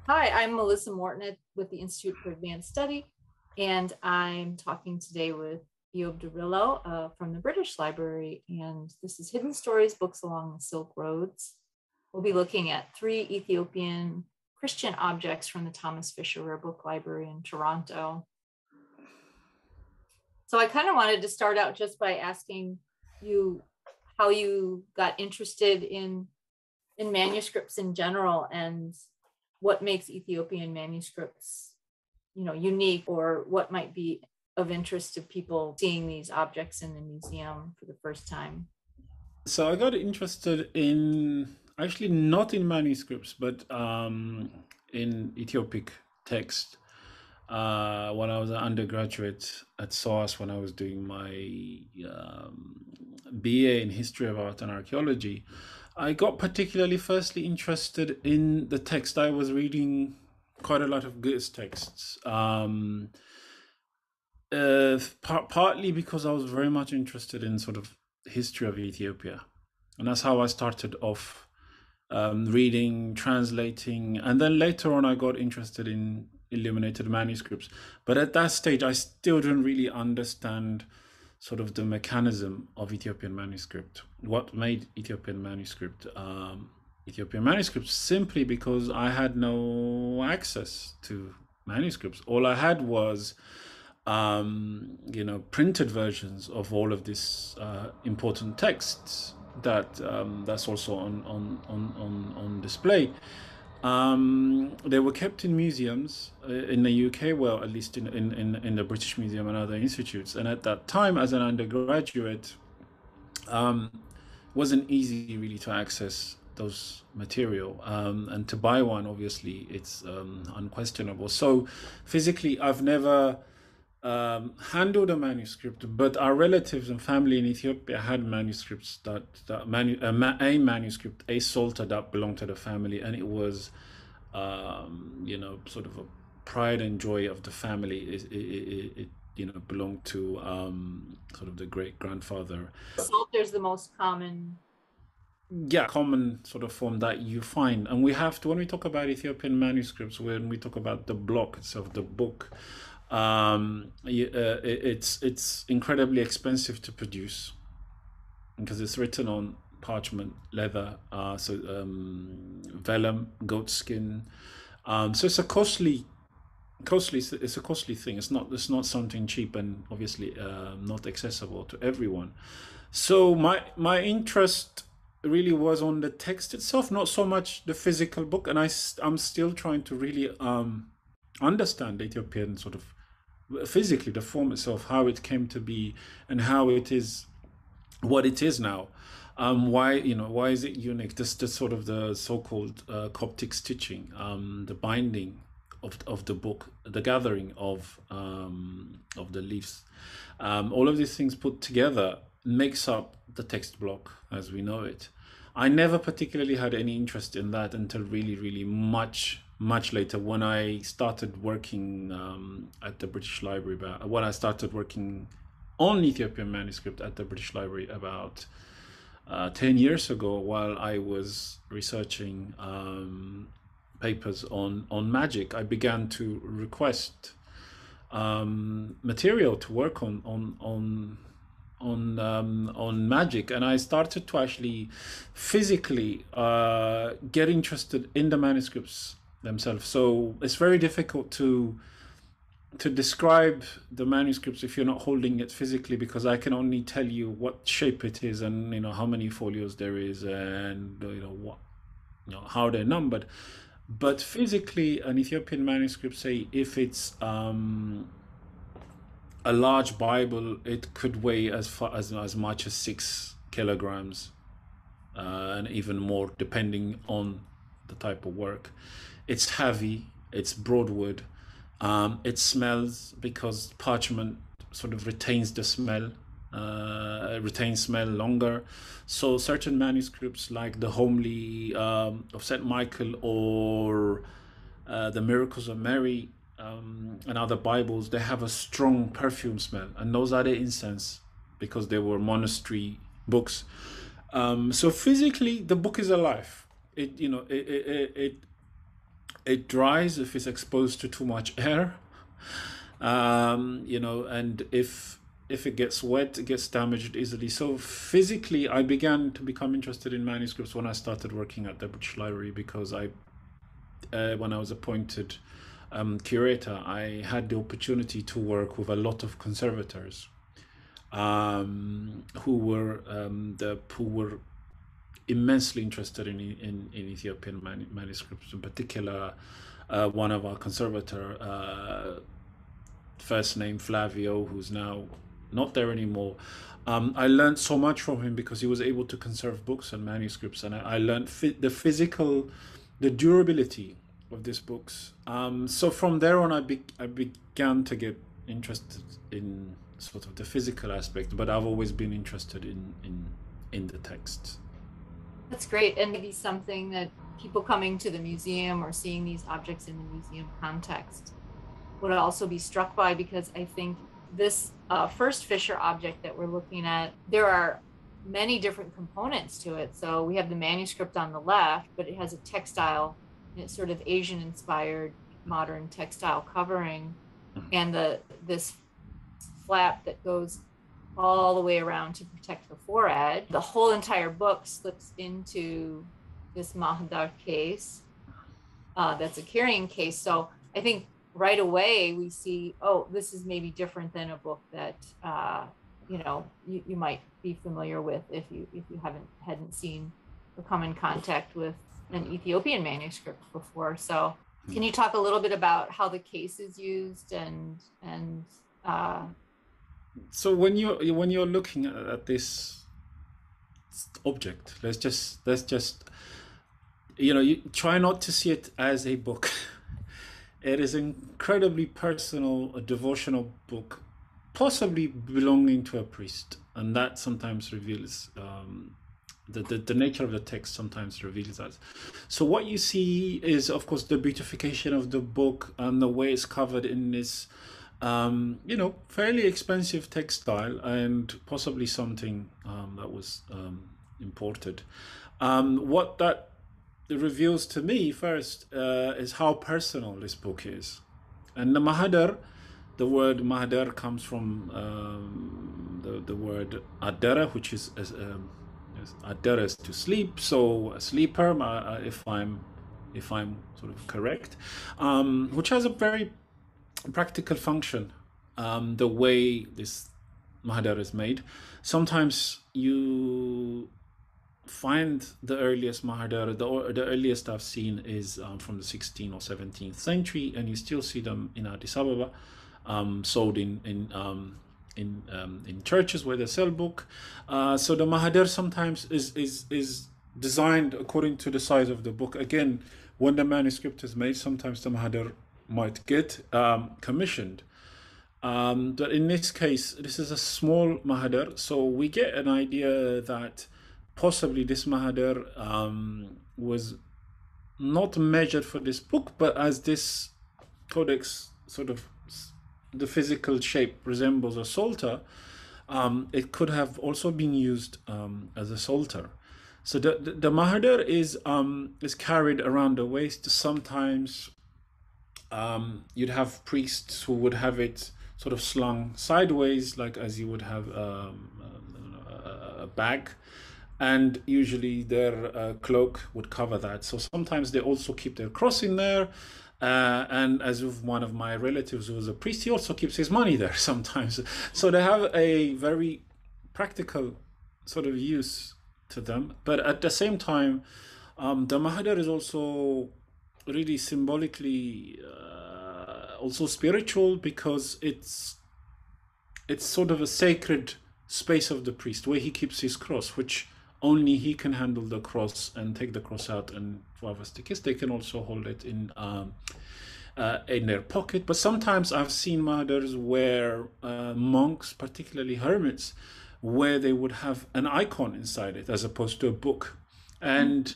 Hi, I'm Melissa Moreton with the Institute for Advanced Study, and I'm talking today with Eyob Derillo from the British Library, and this is Hidden Stories, Books Along the Silk Roads. We'll be looking at 3 Ethiopian Christian objects from the Thomas Fisher Rare Book Library in Toronto. So I kind of wanted to start out just by asking you how you got interested in manuscripts in general, and what makes Ethiopian manuscripts, unique, or what might be of interest to people seeing these objects in the museum for the first time. So I got interested in actually not in manuscripts, but in Ethiopic text when I was an undergraduate at SOAS when I was doing my BA in History of Art and Archaeology. I got particularly firstly interested in the text. I was reading quite a lot of Goethe texts. Partly because I was very much interested in sort of history of Ethiopia, and that's how I started off reading, translating, and then later on I got interested in illuminated manuscripts. But at that stage, I still didn't really understand sort of the mechanism of Ethiopian manuscript. What made Ethiopian manuscripts simply because I had no access to manuscripts. All I had was printed versions of all of these important texts that's also on display. They were kept in museums in the UK, well, at least in the British Museum and other institutes. And at that time, as an undergraduate, wasn't easy really to access those material, and to buy one, obviously, it's unquestionable. So physically, I've never handled a manuscript, but our relatives and family in Ethiopia had manuscripts a manuscript, a psalter that belonged to the family, and it was, sort of a pride and joy of the family. It belonged to sort of the great grandfather. Psalter's the most common. Yeah, common sort of form that you find, and we have to when we talk about Ethiopian manuscripts, when we talk about the block itself, the book. It's incredibly expensive to produce because it's written on parchment, leather, vellum, goat skin. So it's a it's a costly thing. It's not something cheap, and obviously not accessible to everyone. So my interest really was on the text itself, not so much the physical book, and I'm still trying to really understand the Ethiopian sort of physically the form itself, how it came to be, and how it is what it is now. Why is it unique? The sort of the so-called Coptic stitching, the binding of the book, the gathering of the leaves, all of these things put together makes up the text block as we know it. I never particularly had any interest in that until really, really much later when I started working at the British Library. When I started working on Ethiopian manuscript at the British Library about 10 years ago, while I was researching papers on magic, I began to request material to work on magic, and I started to actually physically get interested in the manuscripts themselves. So it's very difficult to describe the manuscripts if you're not holding it physically, because I can only tell you what shape it is, and how many folios there is, and what how they're numbered. But physically, an Ethiopian manuscript, say if it's a large Bible, it could weigh as much as 6 kilograms, and even more depending on the type of work. It's heavy, it's broadwood, it smells because parchment sort of retains the smell, retains smell longer. So certain manuscripts like the Homily of St. Michael, or the Miracles of Mary, and other Bibles, they have a strong perfume smell, and those are the incense because they were monastery books. So physically, the book is alive. It it dries if it's exposed to too much air, you know, and if it gets wet, it gets damaged easily. So physically, I began to become interested in manuscripts when I started working at the British Library, because when I was appointed curator, I had the opportunity to work with a lot of conservators who were immensely interested in Ethiopian manuscripts. In particular, one of our conservator, first name Flavio, who's now not there anymore. I learned so much from him because he was able to conserve books and manuscripts, and I learned the durability of these books. So from there on, I began to get interested in sort of the physical aspect, but I've always been interested in the text. That's great, and maybe something that people coming to the museum or seeing these objects in the museum context would also be struck by, because I think this first Fisher object that we're looking at, there are many different components to it. So we have the manuscript on the left, but it has a textile, and it's sort of Asian inspired modern textile covering, and this flap that goes all the way around to protect the forehead. The whole entire book slips into this mahdar case that's a carrying case. So I think right away we see, oh, this is maybe different than a book that you know, you might be familiar with if you hadn't seen or come in contact with an Ethiopian manuscript before. So can you talk a little bit about how the case is used and so when you're looking at this object, let's just you know, you try not to see it as a book. It is an incredibly personal, a devotional book, possibly belonging to a priest, and that sometimes reveals the nature of the text. Sometimes reveals that. So what you see is, of course, the beautification of the book and the way it's covered in this you know, fairly expensive textile, and possibly something that was imported. What that reveals to me first is how personal this book is. And the mahadar, the word mahadar comes from the word adara, which is adara is to sleep. So a sleeper, if I'm sort of correct, which has a very practical function. The way this mahadar is made, sometimes you find the earliest mahadar, the earliest I've seen is from the 16th or 17th century, and you still see them in Addis Ababa, sold in churches where they sell book. So the mahadar sometimes is designed according to the size of the book. Again, when the manuscript is made, sometimes the mahadar might get commissioned, but in this case, this is a small mahadar, so we get an idea that possibly this mahadar was not measured for this book, but as this codex sort of the physical shape resembles a psalter, it could have also been used as a psalter. So the mahadar is carried around the waist. Sometimes you'd have priests who would have it sort of slung sideways, like as you would have a bag, and usually their cloak would cover that. So sometimes they also keep their cross in there, and as with one of my relatives who was a priest, he also keeps his money there sometimes. So they have a very practical sort of use to them, but at the same time, the mahadar is also really symbolically also spiritual, because it's sort of a sacred space of the priest where he keeps his cross, which only he can handle the cross and take the cross out, and for others to kiss. They can also hold it in their pocket. But sometimes I've seen mahadars where monks, particularly hermits, where they would have an icon inside it as opposed to a book. And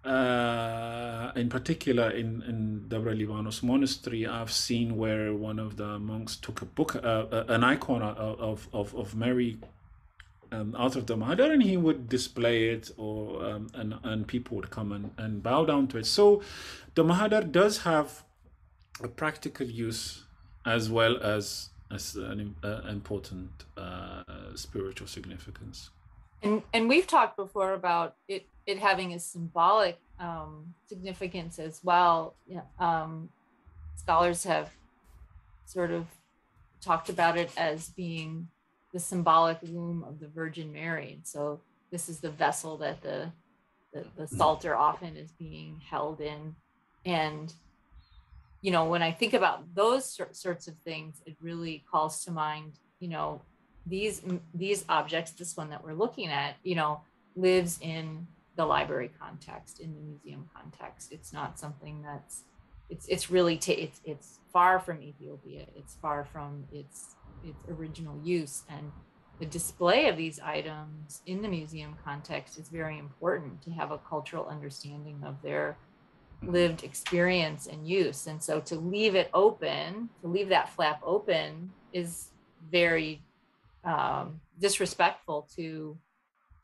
in particular in Debre Libanos monastery, I've seen where one of the monks took a book, an icon of Mary, out of the Mahadar, and he would display it, or and people would come and bow down to it. So the Mahadar does have a practical use as well as an important spiritual significance. And we've talked before about it having a symbolic significance as well. Scholars have sort of talked about it as being the symbolic womb of the Virgin Mary. And so this is the vessel that the Psalter often is being held in. And, you know, when I think about those sorts of things, it really calls to mind, you know, these objects, this one that we're looking at, you know, lives in the library context, in the museum context. It's not something that's, it's really, it's far from Ethiopia. It's far from its original use. And the display of these items in the museum context is very important to have a cultural understanding of their lived experience and use. And so to leave it open, to leave that flap open, is very disrespectful to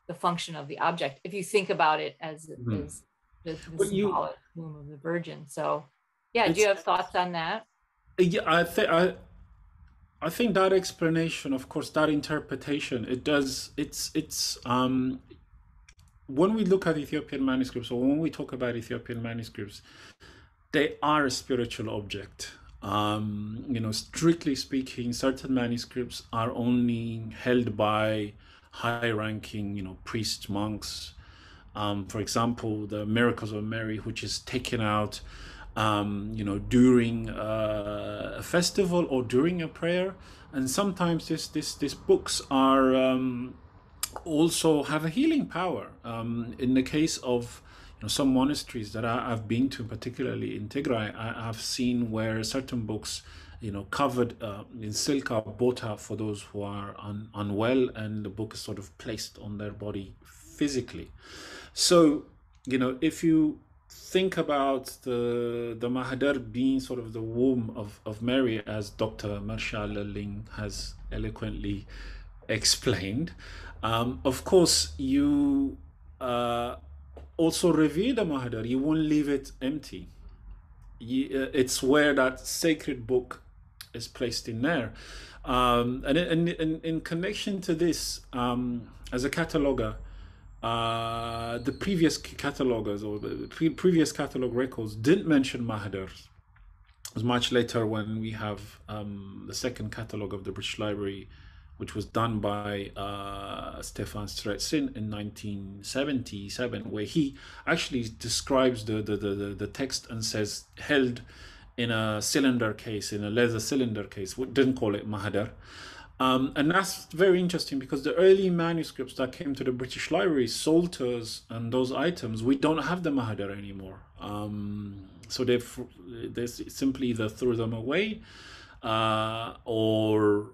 the function of the object, if you think about it as the symbolic womb of the Virgin. So yeah, do you have thoughts on that? Yeah, I think that explanation, of course, that interpretation, it's when we look at Ethiopian manuscripts, or when we talk about Ethiopian manuscripts, they are a spiritual object. You know, strictly speaking, certain manuscripts are only held by high-ranking, you know, priests, monks. For example, the Miracles of Mary, which is taken out, you know, during a festival or during a prayer, and sometimes these books are also have a healing power. In the case of, you know, some monasteries that I've been to, particularly in Tigray, I've seen where certain books, you know, covered in silk are bought out for those who are unwell, and the book is sort of placed on their body physically. So, you know, if you think about the Mahadar being sort of the womb of Mary, as Dr. Marshall Ling has eloquently explained, of course, you also revere the Mahadar. You won't leave it empty. It's where that sacred book is placed in there. And in connection to this, as a cataloger, the previous catalogers, or the previous catalog records, didn't mention Mahadars. It was much later when we have the second catalog of the British Library, which was done by Stefan Stretsin in 1977, where he actually describes the text and says held in a cylinder case, in a leather cylinder case. We didn't call it Mahadar. And that's very interesting, because the early manuscripts that came to the British Library, Psalters and those items, we don't have the Mahadar anymore. So they simply either threw them away, or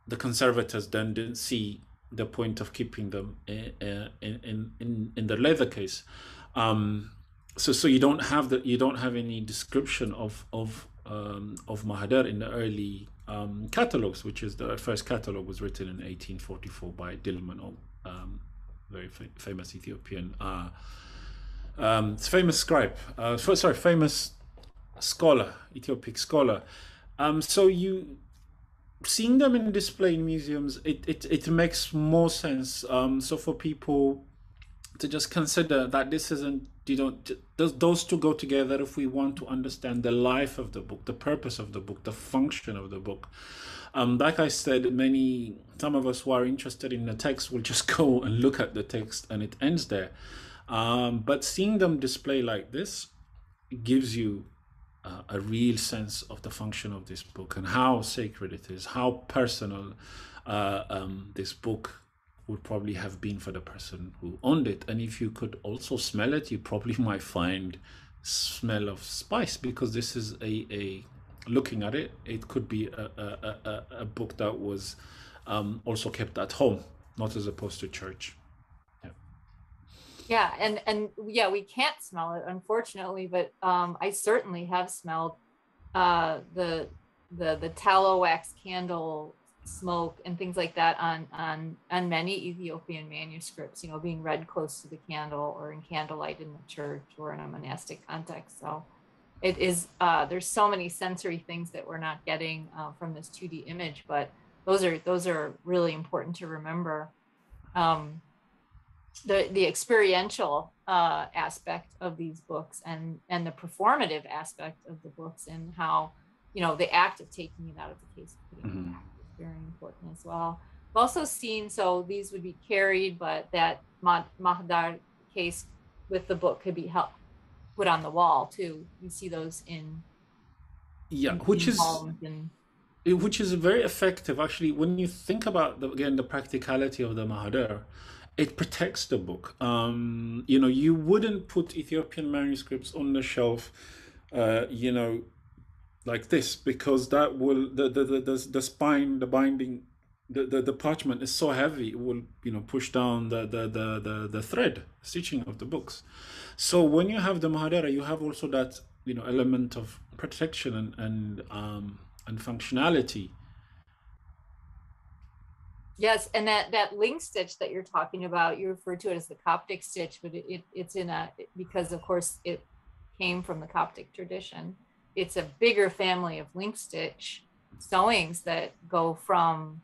the conservators then didn't see the point of keeping them in the leather case. So you don't have any description of Mahadar in the early catalogs, which is the first catalog was written in 1844 by Dilman, very famous Ethiopian, famous scribe, famous scholar, Ethiopic scholar. So you seeing them in display in museums, it makes more sense. So for people to just consider that this isn't, you know, those two go together if we want to understand the life of the book, the purpose of the book, the function of the book. Like I said, some of us who are interested in the text will just go and look at the text and it ends there. But seeing them display like this gives you a real sense of the function of this book and how sacred it is, how personal this book would probably have been for the person who owned it. And if you could also smell it, you probably might find smell of spice, because this is looking at it, it could be a book that was also kept at home, not as opposed to church. Yeah, and yeah, we can't smell it, unfortunately, but I certainly have smelled the tallow wax candle smoke and things like that on many Ethiopian manuscripts, you know, being read close to the candle or in candlelight in the church or in a monastic context. So it is, there's so many sensory things that we're not getting from this 2D image, but those are really important to remember. The experiential aspect of these books and the performative aspect of the books, and how, you know, the act of taking it out of the case, putting it back, is very important as well. I've also seen, so these would be carried, but that mahdar case with the book could be put on the wall too. You see those in which is homes and which is very effective actually. When you think about again the practicality of the mahadar, it protects the book. You know, you wouldn't put Ethiopian manuscripts on the shelf, you know, like this, because that will the spine, the binding, the parchment is so heavy, it will, you know, push down the thread stitching of the books. So when you have the mahadara, you have also that, you know, element of protection and functionality. yes, and that link stitch that you're talking about, you refer to it as the Coptic stitch, but it's in because of course it came from the Coptic tradition. It's a bigger family of link stitch sewings that go from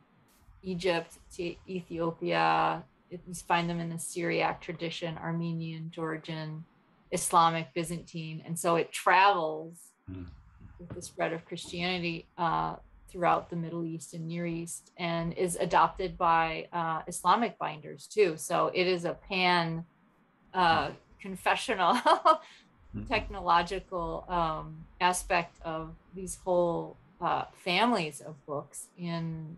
Egypt to Ethiopia. You find them in the Syriac tradition, Armenian, Georgian, Islamic, Byzantine, and so it travels with the spread of Christianity throughout the Middle East and Near East, and is adopted by Islamic binders too. So it is a pan confessional technological aspect of these whole families of books in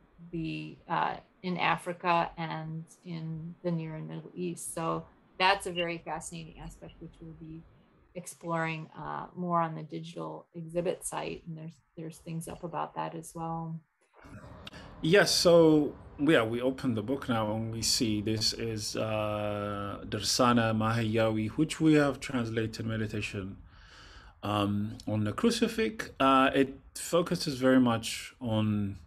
Africa and in the Near and Middle East. So that's a very fascinating aspect, which we'll be exploring more on the digital exhibit site, and there's things up about that as well. Yes, so yeah, we open the book now and we see this is Dersana Mahayawi, which we have translated meditation on the crucifix. It focuses very much on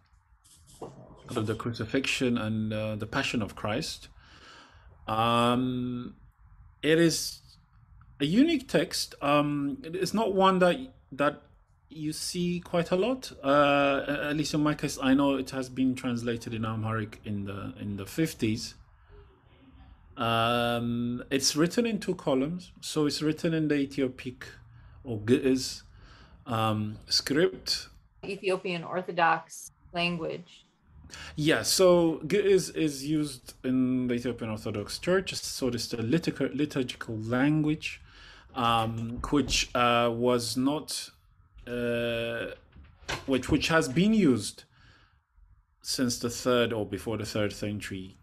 the crucifixion and the Passion of Christ. It is a unique text. It is not one that you see quite a lot. At least in my case, I know it has been translated in Amharic in the 50s. It's written in 2 columns, so it's written in the Ethiopic or Ge'ez script, Ethiopian Orthodox language. Yeah, so Ge'ez is used in the Ethiopian Orthodox Church, so it's the liturgical language, which was not, which has been used since the 3rd or before the 3rd century,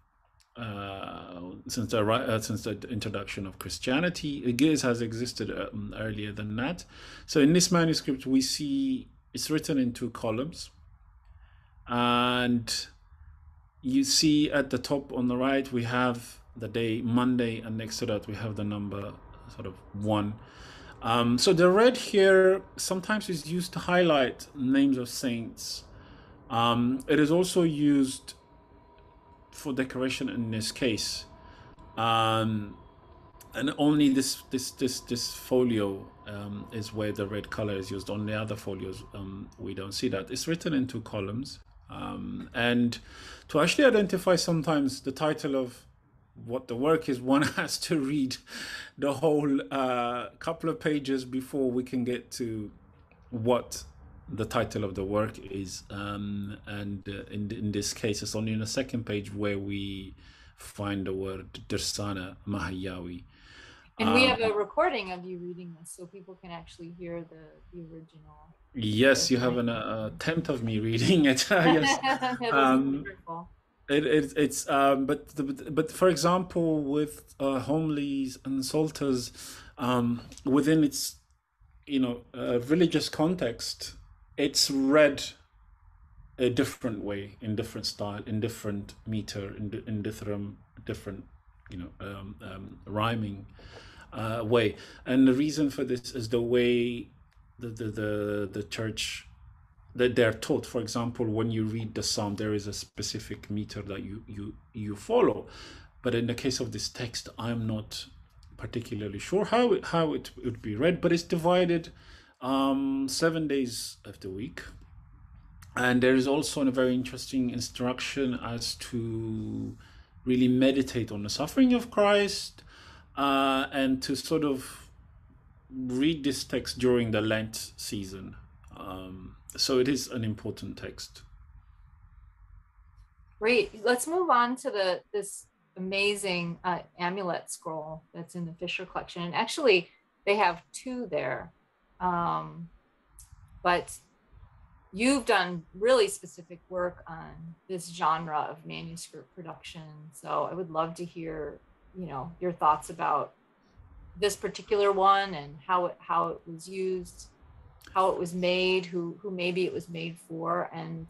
since the introduction of Christianity. Ge'ez has existed earlier than that. So in this manuscript, we see it's written in 2 columns. And you see at the top on the right, we have the day Monday, and next to that we have the number sort of 1. So the red here sometimes is used to highlight names of saints. It is also used for decoration in this case. And only this folio is where the red color is used. On the other folios, we don't see that. It's written in 2 columns. And to actually identify sometimes the title of what the work is, one has to read the whole couple of pages before we can get to what the title of the work is. And in this case, it's only in the 2nd page where we find the word Dersana Mahayawi. And we have a recording of you reading this, so people can actually hear the original. Yes, you have an attempt of me reading it. Yes, Wonderful. It's but for example, with homilies and psalters, within its religious context, it's read a different way, in different style, in different meter, in different rhyming way. And the reason for this is the way the church that they're taught. For example, when you read the psalm, there is a specific meter that you follow. But in the case of this text, I'm not particularly sure how it would be read, but it's divided 7 days of the week. And there is also a very interesting instruction as to really meditate on the suffering of Christ, and to sort of read this text during the Lent season. So it is an important text. Great. Let's move on to this amazing amulet scroll that's in the Fisher collection. And actually, they have two there. But you've done really specific work on this genre of manuscript production. So I would love to hear, your thoughts about this particular one and how it was used, how it was made, who maybe it was made for, and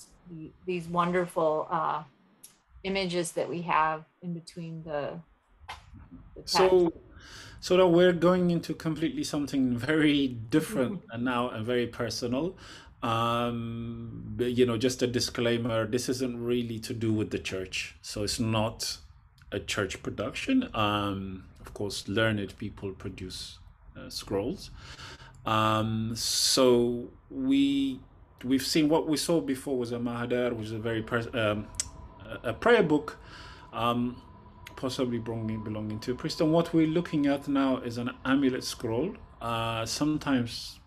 these wonderful images that we have in between the text. So that we're going into completely something very different and now and very personal. But, just a disclaimer, this isn't really to do with the church. So it's not a church production. Of course, learned people produce scrolls. So we've seen what we saw before was a mahadar, which is a very a prayer book, possibly belonging to Princeton. What we're looking at now is an amulet scroll, sometimes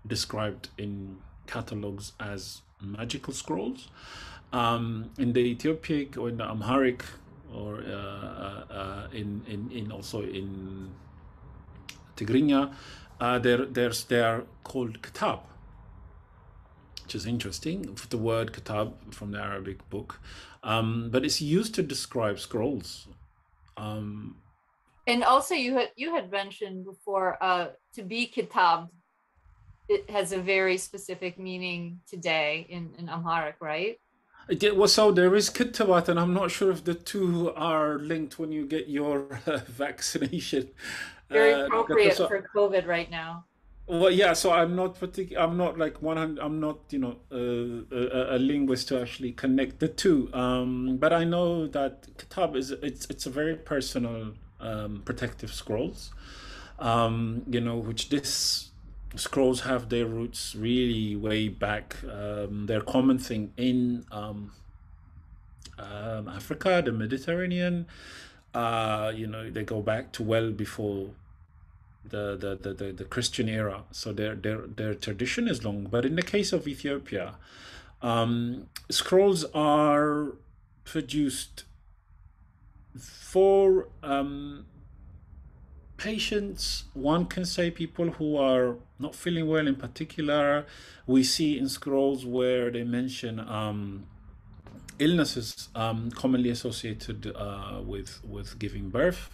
described in catalogs as magical scrolls. In the Ethiopic or in the Amharic, or in also in Tigrinya, they are called kitab, which is interesting. The word kitab from the Arabic book, but it's used to describe scrolls. And also, you had mentioned before, to be kitab, it has a very specific meaning today in Amharic, right? So there is kitabat, and I'm not sure if the two are linked when you get your vaccination. Very appropriate for COVID right now. Well, yeah. So I'm not like 100. I'm not, a linguist to actually connect the two. But I know that kitab it's a very personal, protective scrolls. Which this scrolls have their roots really way back. They're a common thing in Africa, the Mediterranean. They go back to well before the Christian era. So their tradition is long. But in the case of Ethiopia, scrolls are produced for patients. One can say people who are not feeling well. In particular, we see in scrolls where they mention illnesses commonly associated with giving birth.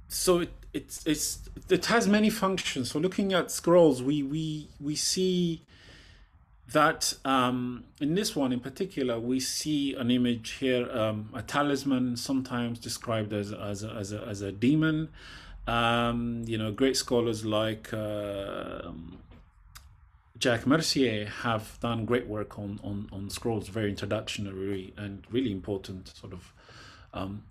So it has many functions. So looking at scrolls, we see that in this one in particular, we see an image here, a talisman, sometimes described as a demon. Great scholars like Jacques Mercier have done great work on scrolls, very introductory and really important sort of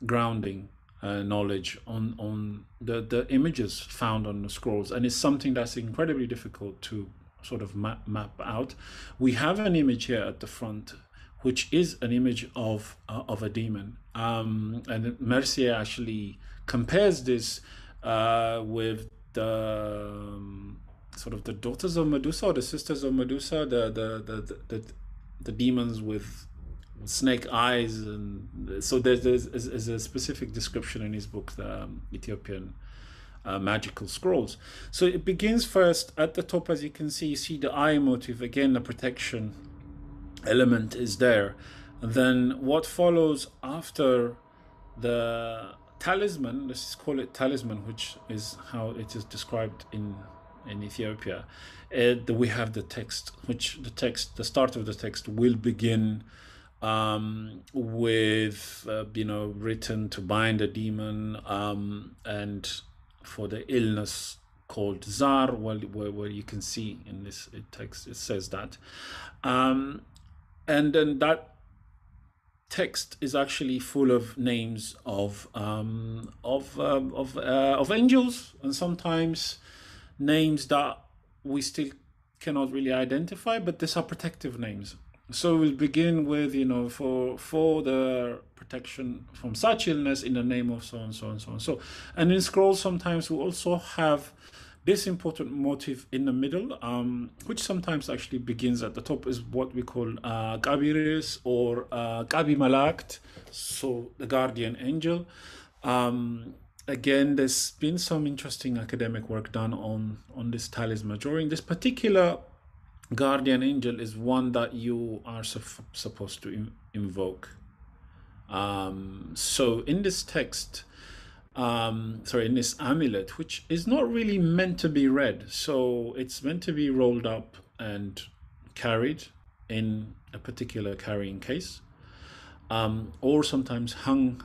grounding knowledge on the images found on the scrolls. And it's something that's incredibly difficult to sort of map out. We have an image here at the front, which is an image of a demon, and Mercier actually compares this with the sort of the daughters of Medusa, or the sisters of Medusa, the demons with snake eyes. And so there's a specific description in his book, the Ethiopian magical scrolls. So it begins first at the top. As you can see, you see the eye motif. Again, the protection element is there. And then what follows after the talisman, let's just call it talisman, which is how it is described in Ethiopia, we have the text, the start of the text will begin with written to bind a demon, and for the illness called Zar, where you can see in this text, it says that. And then that text is actually full of names of angels, and sometimes names that we still cannot really identify, but these are protective names. So we'll begin with, for the protection from such illness in the name of so and so and so and so. And in scrolls, sometimes we also have this important motif in the middle, which sometimes actually begins at the top, is what we call Gabiris or Gabi Malakt, so the guardian angel. Again, there's been some interesting academic work done on this talisman drawing. This particular guardian angel is one that you are supposed to invoke. So in this text, in this amulet, which is not really meant to be read, so it's meant to be rolled up and carried in a particular carrying case, or sometimes hung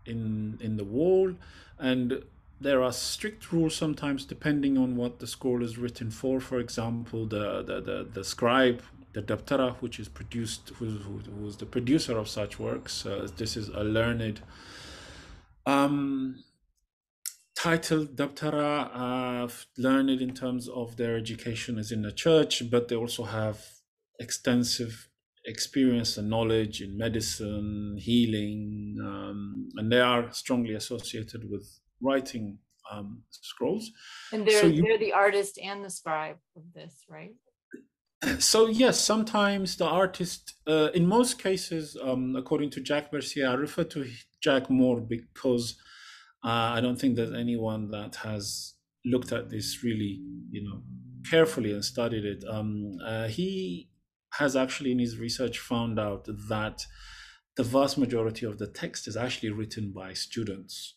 in the wall. And there are strict rules sometimes depending on what the scroll is written for. For example, the scribe, the Daptara, which is produced, who was the producer of such works. This is a learned titled Daptara, learned in terms of their education as in the church, but they also have extensive experience and knowledge in medicine, healing, and they are strongly associated with writing scrolls. And they're the artist and the scribe of this, right? So yes, sometimes the artist, in most cases, according to Jack Mercier, I refer to Jack more because I don't think there's anyone that has looked at this really, carefully and studied it. He has actually in his research found out that the vast majority of the text is actually written by students,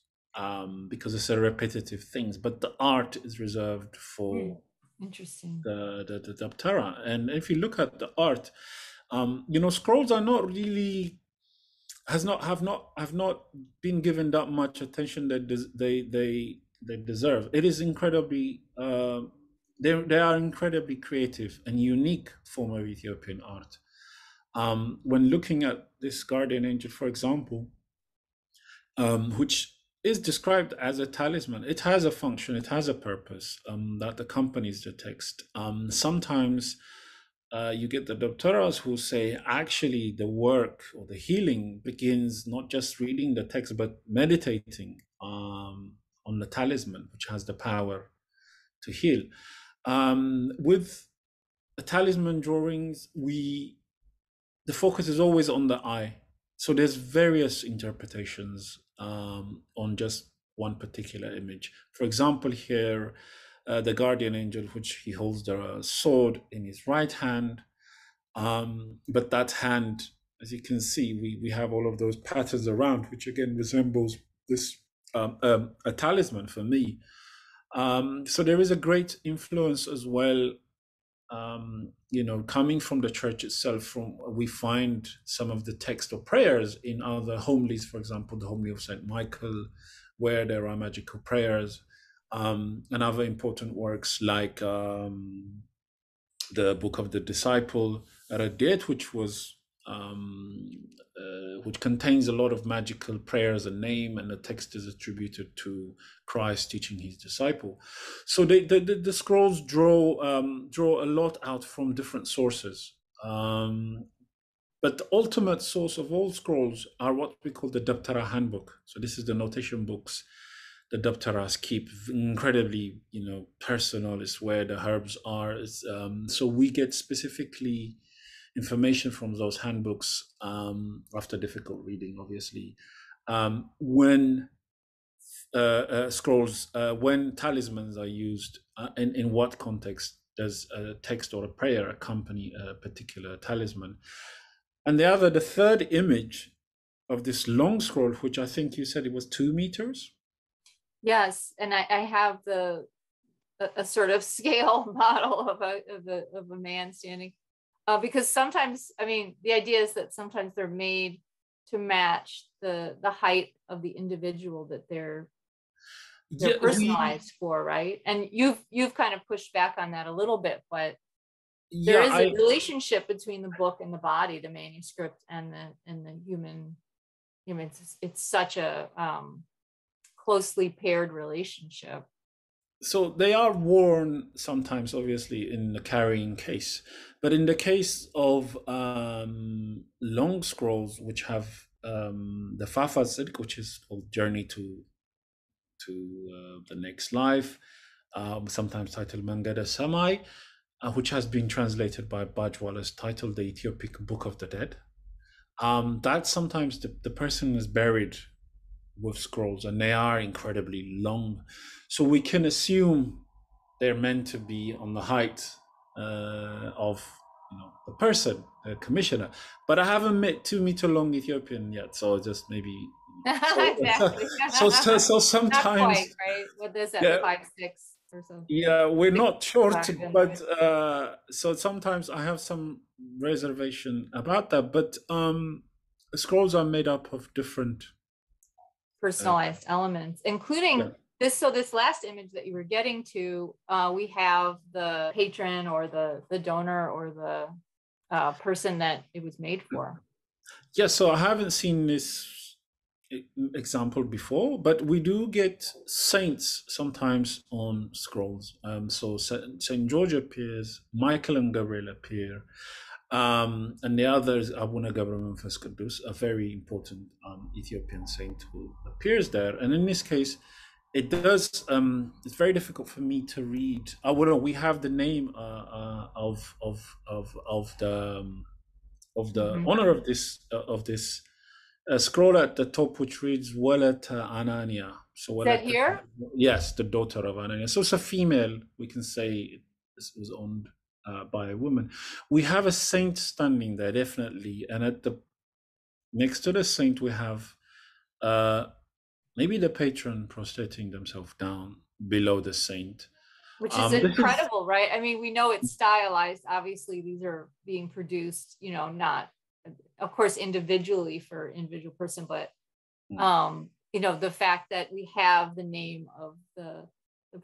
because it's a repetitive thing, but the art is reserved for interesting the Daptara. And if you look at the art, scrolls are not really have not been given that much attention that they deserve. It is incredibly they are incredibly creative and unique form of Ethiopian art. When looking at this guardian angel, for example, which is described as a talisman, it has a function, it has a purpose that accompanies the text. Sometimes you get the Daptaras who say actually the work or the healing begins not just reading the text, but meditating on the talisman, which has the power to heal. With the talisman drawings, the focus is always on the eye. So there's various interpretations on just one particular image. For example, here, the guardian angel, which he holds the sword in his right hand. But that hand, as you can see, we have all of those patterns around, which again resembles this a talisman for me. So there is a great influence as well, coming from the church itself. We find some of the text or prayers in other homilies, for example, the homily of Saint Michael, where there are magical prayers, and other important works like the Book of the Disciple, Radet, which contains a lot of magical prayers and name, and the text is attributed to Christ teaching his disciple. So the scrolls draw a lot out from different sources. But the ultimate source of all scrolls are what we call the Daptara handbook. So this is the notation books the Daptaras keep, incredibly, personal. It's where the herbs are. So we get specifically information from those handbooks after difficult reading, obviously. When scrolls, when talismans are used, in what context does a text or a prayer accompany a particular talisman? And the third image of this long scroll, which I think you said it was 2 meters. Yes, and I have a sort of scale model of a man standing, because sometimes, the idea is that sometimes they're made to match the height of the individual that they're they're Yeah, personalized for, right? And you've kind of pushed back on that a little bit, but there yeah, is a relationship between the book and the body, the manuscript and the human. It's such a closely paired relationship. so they are worn sometimes, obviously, in the carrying case, but in the case of long scrolls, which have the Fafa Sidq, which is called Journey to the Next Life, sometimes titled Mangada Samai, which has been translated by Baj Wallace, titled The Ethiopic Book of the Dead. That sometimes the person is buried with scrolls, and they are incredibly long, so we can assume they're meant to be on the height of the person, the commissioner. But I haven't met 2 meter long Ethiopian yet, so just maybe. Exactly. So sometimes, not quite, right? What is that, yeah, 5'6" or something? yeah, we're not short, 6'5" but so sometimes I have some reservation about that. But scrolls are made up of different personalized elements, including yeah. this. So this last image that you were getting to, we have the patron or the donor or the person that it was made for. Yeah, so I haven't seen this example before, but we do get saints sometimes on scrolls. So Saint George appears, Michael and Gabriel appear, and the others, Abuna Gabriel Memphis Kudus, a very important Ethiopian saint who appears there. And in this case, it does. It's very difficult for me to read. We have the name of the owner of this scroll at the top, which reads Walata Anania. So is that here? Yes, the daughter of Anania. So it's a female. We can say this was owned by a woman. We have a saint standing there, definitely, and at the next to the saint we have maybe the patron prostrating themselves down below the saint. Which is incredible, right? I mean, we know it's stylized. Obviously, these are being produced, not, of course, individually for individual person, but the fact that we have the name of the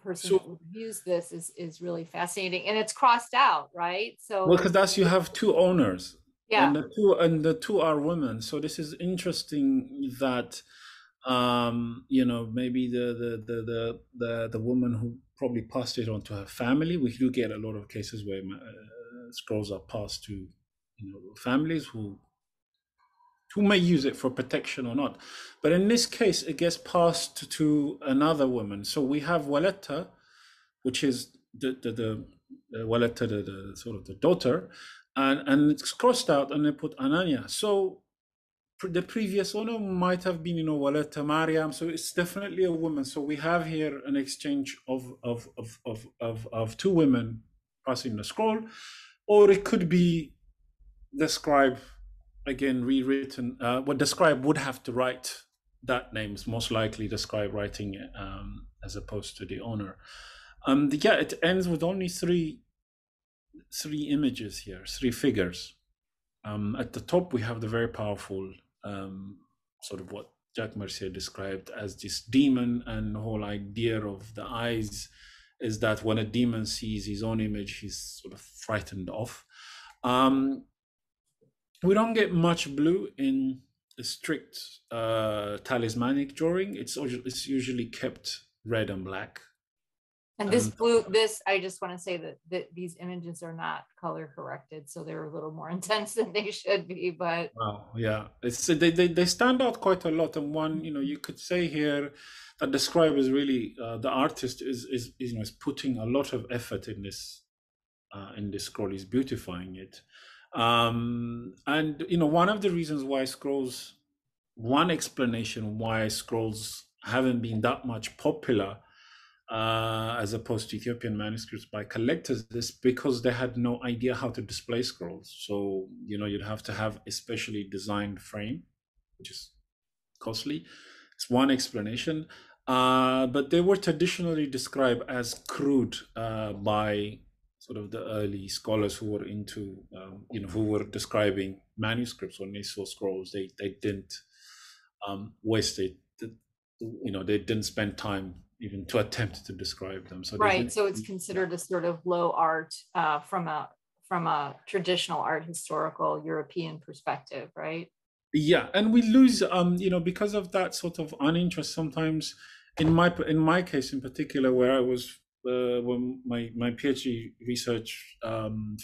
person that reviews this is really fascinating, and it's crossed out, right? So because you have two owners, yeah, and the two are women. So this is interesting that maybe the woman who probably passed it on to her family. We do get a lot of cases where scrolls are passed to families who may use it for protection or not, but in this case it gets passed to another woman. So we have Waletta, which is the Waletta, the sort of the daughter, and it's crossed out and they put Anania. So the previous owner might have been, Waletta Mariam. So it's definitely a woman. So we have here an exchange of two women passing the scroll, or it could be the scribe again rewritten. What the scribe would have to write that name is most likely the scribe writing it, as opposed to the owner. It ends with only three images here, three figures. At the top we have the very powerful sort of what Jacques Mercier described as this demon, and the whole idea of the eyes is that when a demon sees his own image, he's sort of frightened off. We don't get much blue in a strict talismanic drawing. It's usually kept red and black. And this blue, I just want to say that these images are not color corrected, so they're a little more intense than they should be. But yeah, it's they stand out quite a lot. And one, you could say here that the scribe is really the artist is putting a lot of effort in this scroll. He's beautifying it, and one of the reasons why scrolls, one explanation why scrolls haven't been that much popular as opposed to Ethiopian manuscripts by collectors, is because they had no idea how to display scrolls. So, you'd have to have a specially designed frame, which is costly. It's one explanation. But they were traditionally described as crude by sort of the early scholars who were into, who were describing manuscripts when they saw scrolls. They didn't waste it. They didn't spend time even to attempt to describe them. So right, so it's considered a sort of low art from a traditional art historical European perspective, right? Yeah, and we lose, because of that sort of uninterest sometimes. In my case, in particular, where I was when my PhD research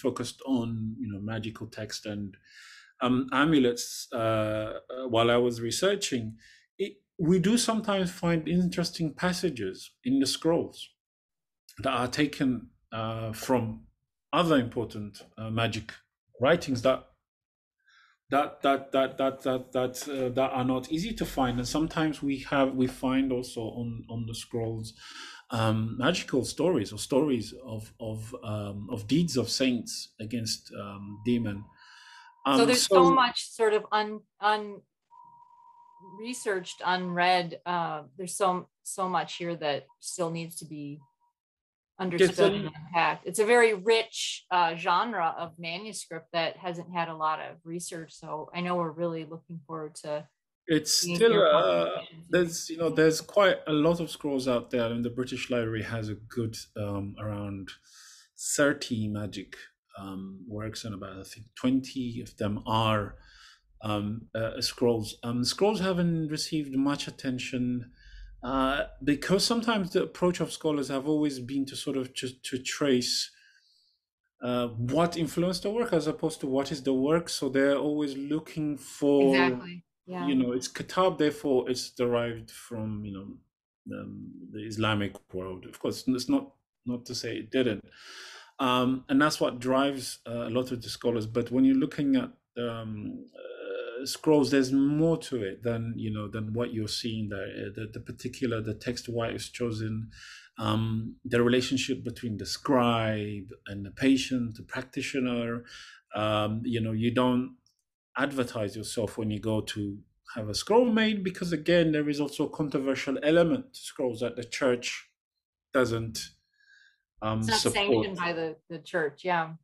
focused on magical text and amulets while I was researching, we do sometimes find interesting passages in the scrolls that are taken from other important magic writings that are not easy to find, and sometimes we find also on the scrolls magical stories or stories of deeds of saints against demon. So there's so much sort of researched, unread. There's so much here that still needs to be understood and unpacked. It's a very rich genre of manuscript that hasn't had a lot of research. So I know we're really looking forward to. It's still there's quite a lot of scrolls out there, and the British Library has a good around 30 magic works, and about I think 20 of them are scrolls. Scrolls haven't received much attention because sometimes the approach of scholars have always been to sort of just to trace what influenced the work as opposed to what is the work. So they're always looking for, exactly. Yeah. It's kitab, therefore it's derived from the Islamic world. Of course, it's not to say it didn't, and that's what drives a lot of the scholars. But when you're looking at scrolls, there's more to it than what you're seeing there. The text, why it's chosen, the relationship between the scribe and the patient, the practitioner. You don't advertise yourself when you go to have a scroll made, because again, there is also a controversial element to scrolls that the church doesn't it's not support. Sanctioned by the church. Yeah.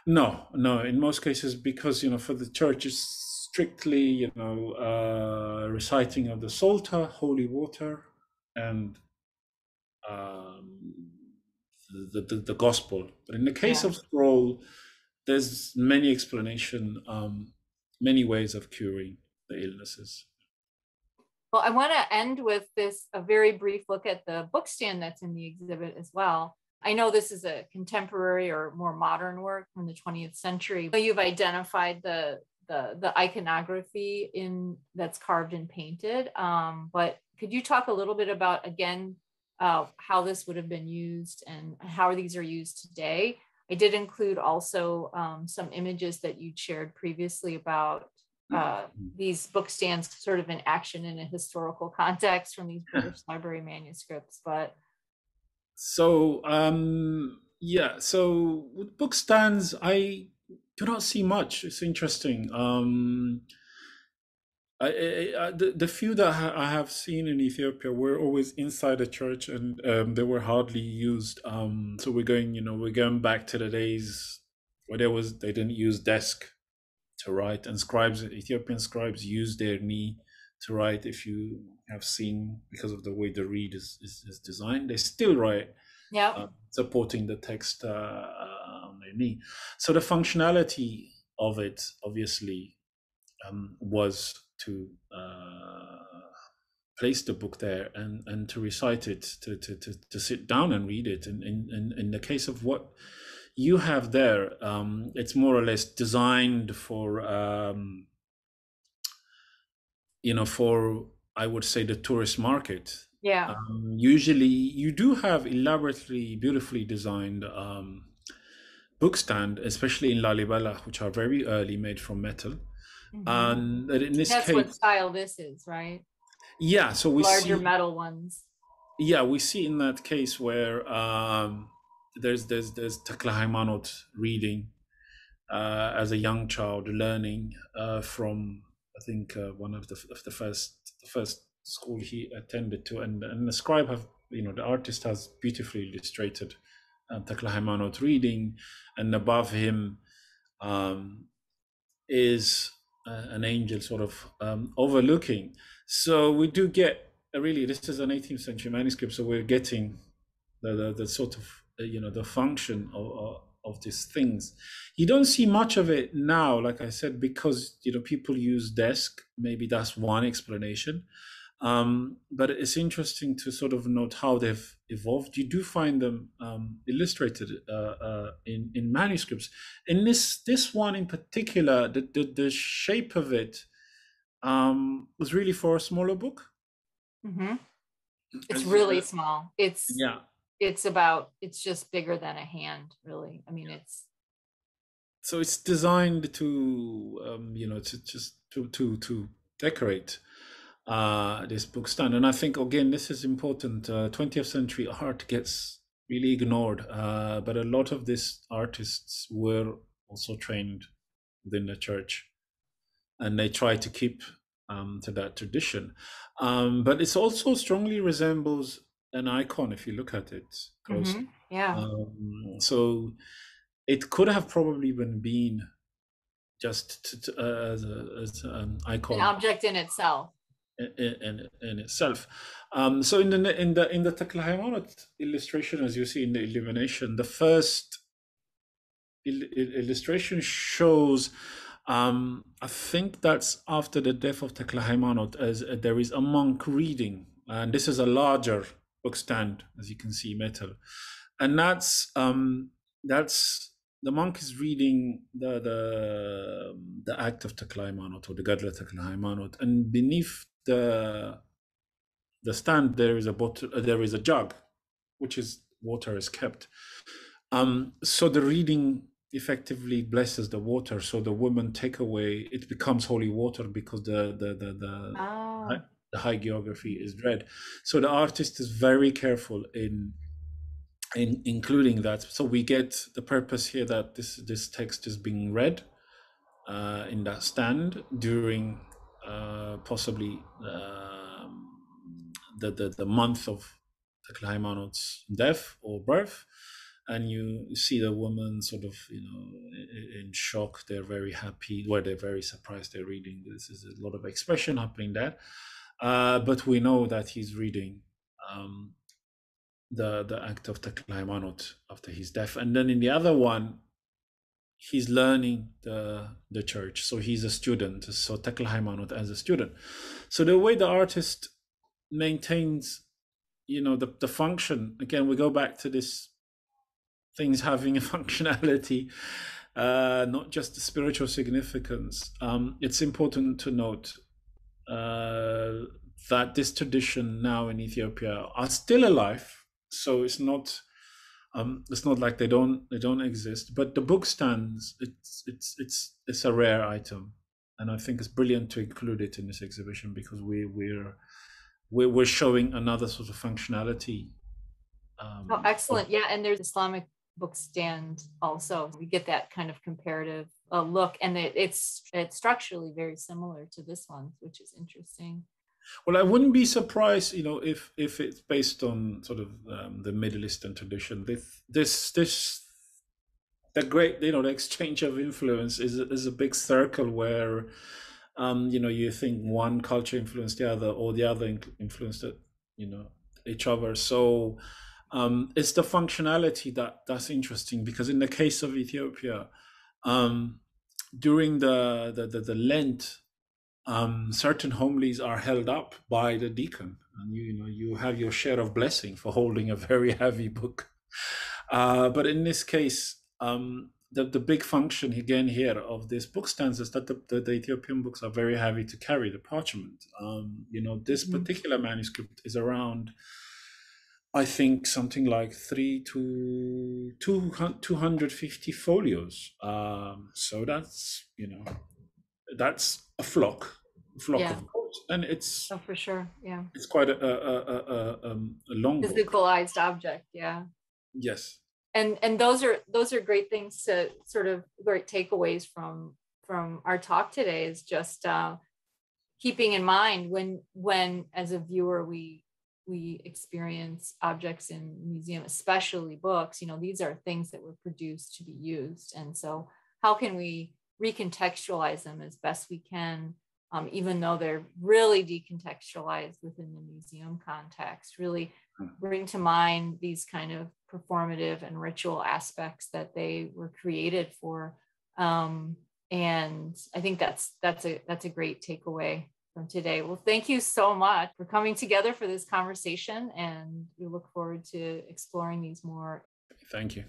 No, in most cases, because for the church it's strictly reciting of the Psalter, holy water, and the gospel. But in the case of scroll, there's many explanation, many ways of curing the illnesses. Well, I want to end with a very brief look at the bookstand that's in the exhibit as well. I know this is a contemporary or more modern work from the 20th century. You've identified the iconography that's carved and painted, but could you talk a little bit about, again, how this would have been used and how these are used today? I did include also some images that you shared previously about these bookstands sort of in action in a historical context from these British Library manuscripts. But so so with bookstands, I do not see much. It's interesting. The few that I have seen in Ethiopia were always inside a church, and they were hardly used. So we're going back to the days where they didn't use desk to write, and Ethiopian scribes used their knee to write. If you have seen, because of the way the reed is designed, they still write, supporting the text on their knee. So the functionality of it, obviously, was to place the book there and to recite it, to sit down and read it. And in the case of what you have there, it's more or less designed for for, I would say, the tourist market. Yeah. Usually you do have elaborately, beautifully designed bookstand, especially in Lalibela, which are very early, made from metal. Mm-hmm. And in this That's case, what style this is, right? Yeah, so we larger see metal ones. Yeah, we see in that case where there's Takla Haymanot reading as a young child, learning from, I think, one of the first school he attended to, and the scribe the artist has beautifully illustrated Takla Haymanot reading, and above him is an angel sort of overlooking. So we do get really, this is an 18th century manuscript, so we're getting the sort of the function of these things. You don't see much of it now, like I said, because people use desk. Maybe that's one explanation. But it's interesting to sort of note how they've evolved. You do find them illustrated in manuscripts. In this one in particular, the shape of it was really for a smaller book. Mm-hmm. It's really small. It's just bigger than a hand, really. I mean, it's designed to to decorate this book stand. And I think, again, this is important. 20th century art gets really ignored, but a lot of these artists were also trained within the church, and they try to keep to that tradition. But it also strongly resembles an icon if you look at it closely. Mm-hmm. Yeah. So it could have probably been just as an icon, an object in itself. In itself. So in the Takla Haymanot illustration, as you see in the illumination, the first illustration shows, I think that's after the death of Takla Haymanot, as there is a monk reading, and this is a larger book stand, as you can see, metal, and that's the monk is reading the act of Takla Haymanot, or the Gadla Takla Haymanot, and beneath the stand there is a bottle, there is a jug, which is water is kept. So the reading effectively blesses the water. So the women take away, it becomes holy water because the high geography is read. So the artist is very careful in including that. So we get the purpose here that this text is being read in that stand during possibly the month of Takla Haymanot's death or birth, and you see the woman sort of in shock. They're very happy, or they're very surprised. They're reading. This is a lot of expression happening there, but we know that he's reading the act of Takla Haymanot after his death, and then in the other one, he's learning the church. So he's a student. So Takla Haymanot as a student. So the way the artist maintains, the function, again, we go back to this things having a functionality, not just the spiritual significance. It's important to note that this tradition now in Ethiopia are still alive. So it's not like they don't exist, but the book stands, it's a rare item, and I think it's brilliant to include it in this exhibition because we're showing another sort of functionality. Oh, excellent! Yeah, and there's Islamic book stand also. We get that kind of comparative look, and it's structurally very similar to this one, which is interesting. Well, I wouldn't be surprised, if it's based on sort of the Middle Eastern tradition. The great, the exchange of influence is a big circle where, you think one culture influenced the other, or the other influenced each other. So it's the functionality that's interesting, because in the case of Ethiopia, during the Lent, certain homilies are held up by the deacon, and you have your share of blessing for holding a very heavy book. But in this case, the big function again here of this book stands is that the Ethiopian books are very heavy to carry, the parchment. This particular manuscript is around, I think, something like 3 to 250 folios. So that's a flock of books, and it's for sure, yeah, it's quite a long physicalized object, yeah. Yes, and those are great things to sort of great takeaways from our talk today, is just keeping in mind when as a viewer we experience objects in museum, especially books, these are things that were produced to be used, and so how can we recontextualize them as best we can even though they're really decontextualized within the museum context, really bring to mind these kind of performative and ritual aspects that they were created for. And I think that's a great takeaway from today. Well, thank you so much for coming together for this conversation, and we look forward to exploring these more. Thank you.